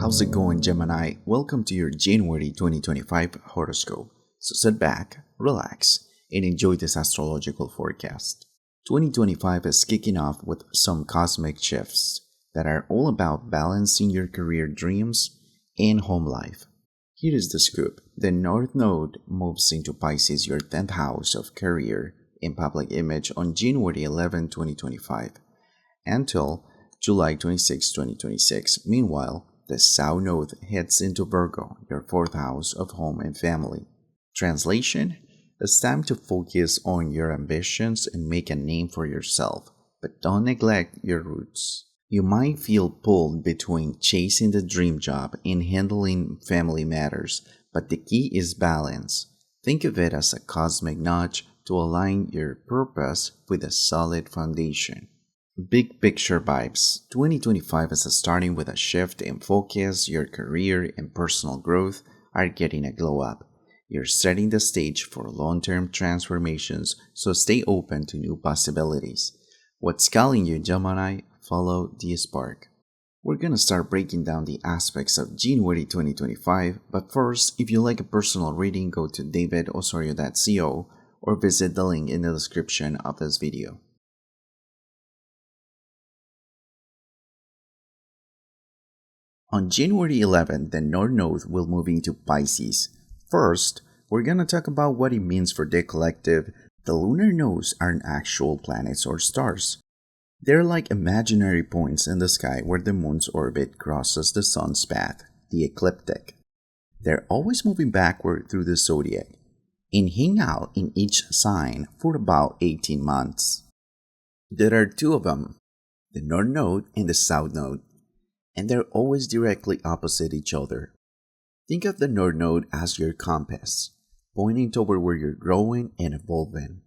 How's it going, Gemini? Welcome to your January 2025 horoscope. So sit back, relax, and enjoy this astrological forecast. 2025 is kicking off with some cosmic shifts that are all about balancing your career dreams and home life. Here is the scoop. The North Node moves into Pisces, your 10th house of career and public image on January 11, 2025, until July 26, 2026. Meanwhile, the South Node heads into Virgo, your 4th house of home and family. Translation: it's time to focus on your ambitions and make a name for yourself, but don't neglect your roots. You might feel pulled between chasing the dream job and handling family matters, but the key is balance. Think of it as a cosmic nudge to align your purpose with a solid foundation. Big picture vibes. 2025 is starting with a shift in focus. Your career and personal growth are getting a glow up. You're setting the stage for long-term transformations, so stay open to new possibilities. What's calling you, Gemini? Follow the spark. We're gonna start breaking down the aspects of January 2025, but first, if you like a personal reading, go to davidosorio.co or visit the link in the description of this video. On January 11th, the North Node will move into Pisces. First, we're gonna talk about what it means for the collective. The lunar nodes aren't actual planets or stars. They're like imaginary points in the sky where the moon's orbit crosses the sun's path, the ecliptic. They're always moving backward through the zodiac and hang out in each sign for about 18 months. There are two of them, the North Node and the South Node, and they're always directly opposite each other. Think of the North Node as your compass, pointing toward where you're growing and evolving.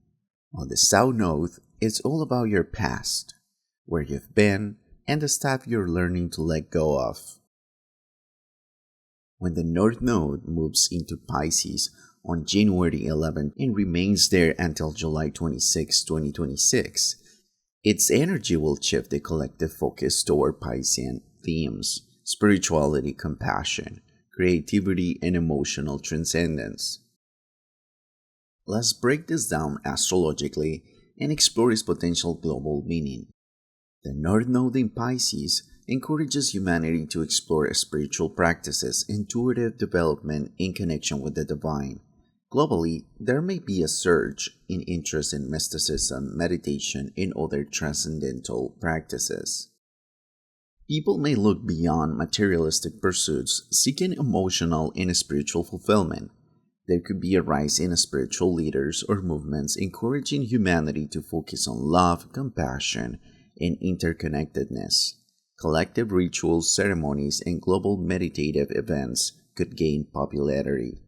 On the South Node, it's all about your past, where you've been, and the stuff you're learning to let go of. When the North Node moves into Pisces on January 11th and remains there until July 26, 2026, its energy will shift the collective focus toward Piscean themes: spirituality, compassion, creativity, and emotional transcendence. Let's break this down astrologically and explore its potential global meaning. The North Node in Pisces encourages humanity to explore spiritual practices, intuitive development, in connection with the divine. Globally, there may be a surge in interest in mysticism, meditation, and other transcendental practices. People may look beyond materialistic pursuits, seeking emotional and spiritual fulfillment. There could be a rise in spiritual leaders or movements encouraging humanity to focus on love, compassion, and interconnectedness. Collective rituals, ceremonies, and global meditative events could gain popularity.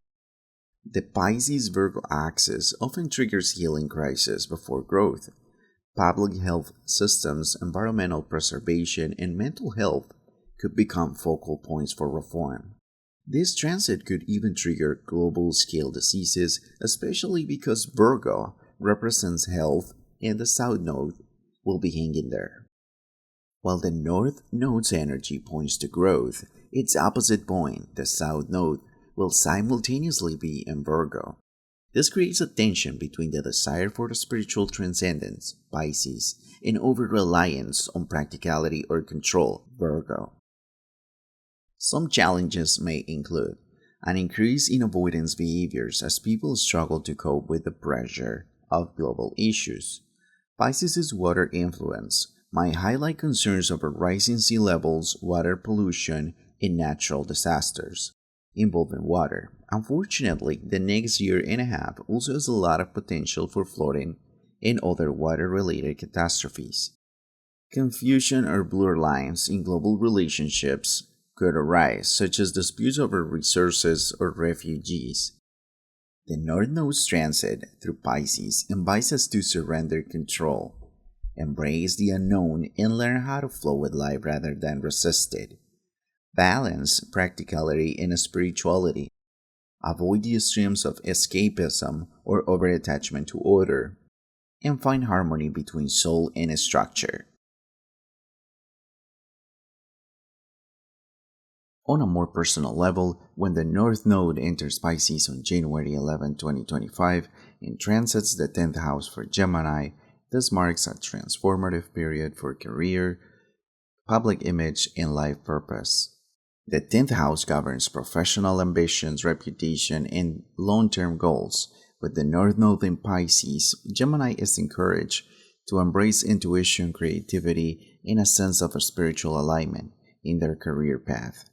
The Pisces-Virgo axis often triggers healing crises before growth. Public health systems, environmental preservation, and mental health could become focal points for reform. This transit could even trigger global-scale diseases, especially because Virgo represents health and the South Node will be hanging there. While the North Node's energy points to growth, its opposite point, the South Node, will simultaneously be in Virgo. This creates a tension between the desire for the spiritual transcendence, Pisces, and over-reliance on practicality or control, Virgo. Some challenges may include an increase in avoidance behaviors as people struggle to cope with the pressure of global issues. Pisces' water influence might highlight concerns over rising sea levels, water pollution, and natural disasters involving water. Unfortunately, the next year and a half also has a lot of potential for flooding and other water-related catastrophes. Confusion or blurred lines in global relationships could arise, such as disputes over resources or refugees. The North Node's transit through Pisces invites us to surrender control, embrace the unknown, and learn how to flow with life rather than resist it. Balance practicality and spirituality. Avoid the extremes of escapism or over-attachment to order, and find harmony between soul and structure. On a more personal level, when the North Node enters Pisces on January 11, 2025, and transits the 10th house for Gemini, this marks a transformative period for career, public image, and life purpose. The 10th house governs professional ambitions, reputation, and long-term goals. With the North Node in Pisces, Gemini is encouraged to embrace intuition, creativity, and a sense of a spiritual alignment in their career path,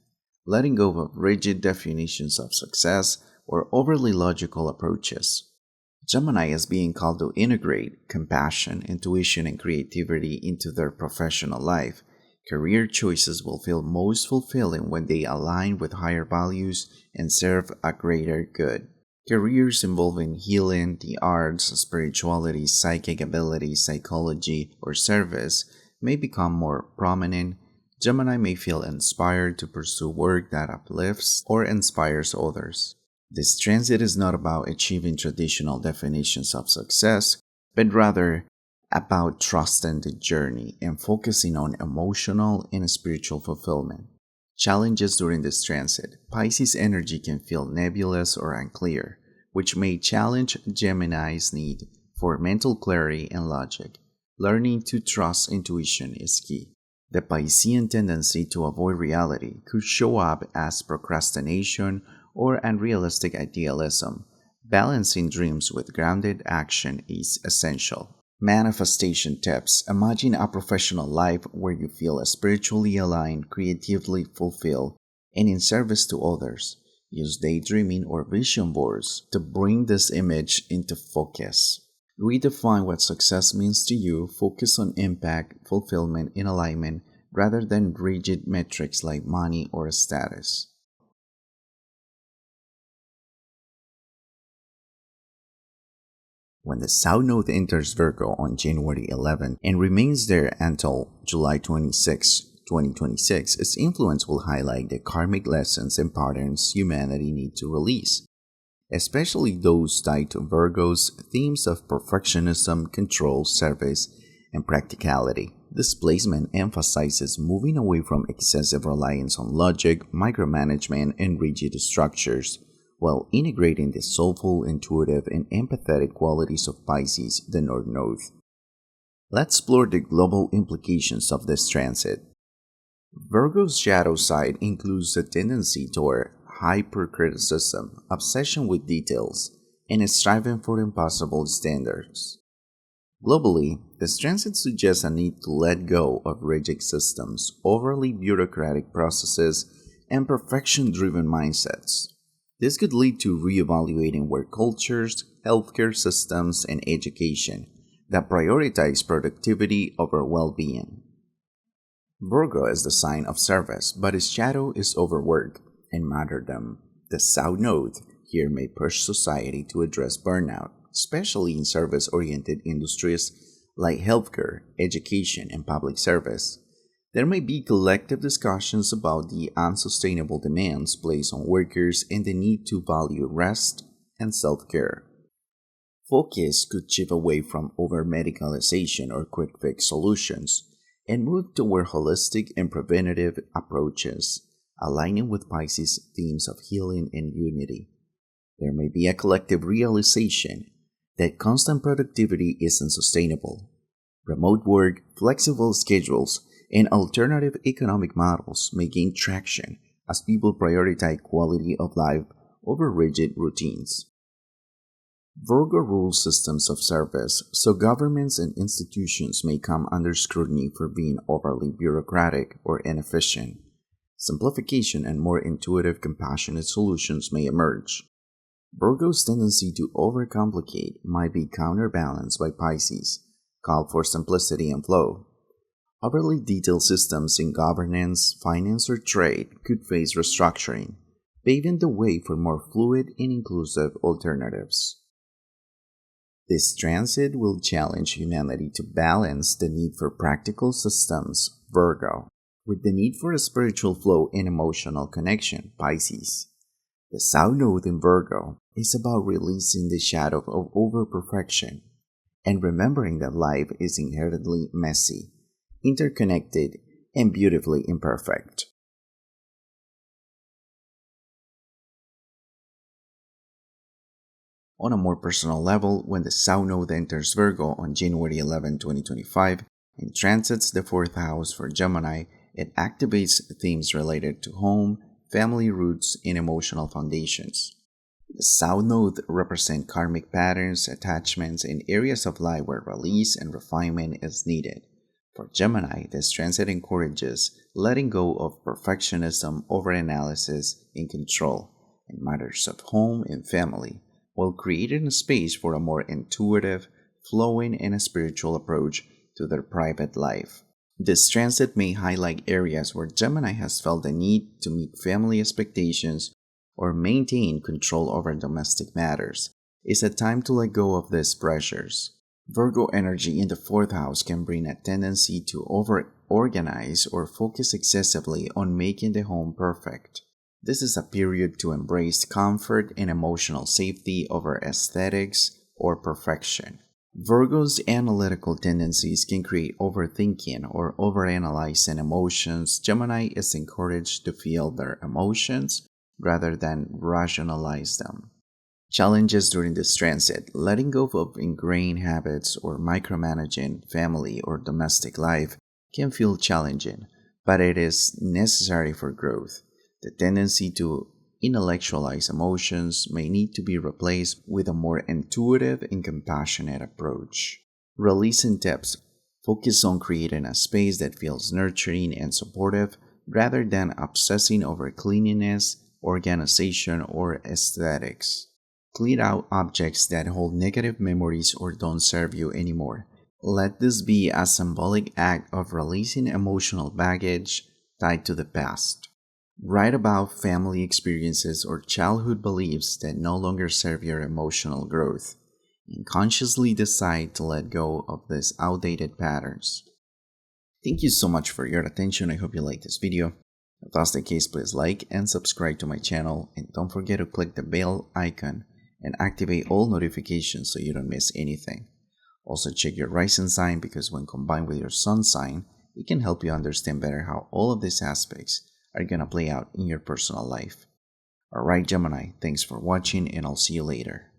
letting go of rigid definitions of success or overly logical approaches. Gemini is being called to integrate compassion, intuition, and creativity into their professional life. Career choices will feel most fulfilling when they align with higher values and serve a greater good. Careers involving healing, the arts, spirituality, psychic abilities, psychology, or service may become more prominent. Gemini may feel inspired to pursue work that uplifts or inspires others. This transit is not about achieving traditional definitions of success, but rather about trusting the journey and focusing on emotional and spiritual fulfillment. Challenges during this transit. Pisces energy can feel nebulous or unclear, which may challenge Gemini's need for mental clarity and logic. Learning to trust intuition is key. The Piscean tendency to avoid reality could show up as procrastination or unrealistic idealism. Balancing dreams with grounded action is essential. Manifestation tips. Imagine a professional life where you feel spiritually aligned, creatively fulfilled, and in service to others. Use daydreaming or vision boards to bring this image into focus. Redefine what success means to you. Focus on impact, fulfillment, and alignment rather than rigid metrics like money or status. When the South Node enters Virgo on January 11 and remains there until July 26, 2026, its influence will highlight the karmic lessons and patterns humanity needs to release, especially those tied to Virgo's themes of perfectionism, control, service, and practicality. This placement emphasizes moving away from excessive reliance on logic, micromanagement, and rigid structures, while integrating the soulful, intuitive, and empathetic qualities of Pisces, the North Node. Let's explore the global implications of this transit. Virgo's shadow side includes a tendency toward hypercriticism, obsession with details, and striving for impossible standards. Globally, this transit suggests a need to let go of rigid systems, overly bureaucratic processes, and perfection-driven mindsets. This could lead to reevaluating work cultures, healthcare systems, and education that prioritize productivity over well-being. Virgo is the sign of service, but its shadow is overwork and martyrdom. The South Node here may push society to address burnout, especially in service-oriented industries like healthcare, education, and public service. There may be collective discussions about the unsustainable demands placed on workers and the need to value rest and self-care. Focus could shift away from over-medicalization or quick-fix solutions and move toward holistic and preventative approaches, aligning with Pisces' themes of healing and unity. There may be a collective realization that constant productivity isn't sustainable. Remote work, flexible schedules, and alternative economic models may gain traction as people prioritize quality of life over rigid routines. Virgo rules systems of service, so governments and institutions may come under scrutiny for being overly bureaucratic or inefficient. Simplification and more intuitive, compassionate solutions may emerge. Virgo's tendency to overcomplicate might be counterbalanced by Pisces' call for simplicity and flow. Overly detailed systems in governance, finance, or trade could face restructuring, paving the way for more fluid and inclusive alternatives. This transit will challenge humanity to balance the need for practical systems, Virgo, with the need for a spiritual flow and emotional connection, Pisces. The South Node in Virgo is about releasing the shadow of overperfection and remembering that life is inherently messy, interconnected, and beautifully imperfect. On a more personal level, when the South Node enters Virgo on January 11, 2025, and transits the 4th house for Gemini, it activates themes related to home, family roots, and emotional foundations. The South Node represents karmic patterns, attachments, and areas of life where release and refinement is needed. For Gemini, this transit encourages letting go of perfectionism, overanalysis, and control in matters of home and family, while creating a space for a more intuitive, flowing, and spiritual approach to their private life. This transit may highlight areas where Gemini has felt the need to meet family expectations or maintain control over domestic matters. It's a time to let go of these pressures. Virgo energy in the 4th house can bring a tendency to over-organize or focus excessively on making the home perfect. This is a period to embrace comfort and emotional safety over aesthetics or perfection. Virgo's analytical tendencies can create overthinking or overanalyzing emotions. Gemini is encouraged to feel their emotions rather than rationalize them. Challenges during this transit: letting go of ingrained habits or micromanaging family or domestic life can feel challenging, but it is necessary for growth. The tendency to intellectualize emotions may need to be replaced with a more intuitive and compassionate approach. Releasing tips: focus on creating a space that feels nurturing and supportive rather than obsessing over cleanliness, organization, or aesthetics. Clear out objects that hold negative memories or don't serve you anymore. Let this be a symbolic act of releasing emotional baggage tied to the past. Write about family experiences or childhood beliefs that no longer serve your emotional growth, and consciously decide to let go of these outdated patterns. Thank you so much for your attention. I hope you liked this video. If that's the case, please like and subscribe to my channel, and don't forget to click the bell icon and activate all notifications so you don't miss anything. Also check your rising sign, because when combined with your sun sign, it can help you understand better how all of these aspects are going to play out in your personal life. Alright Gemini, thanks for watching, and I'll see you later.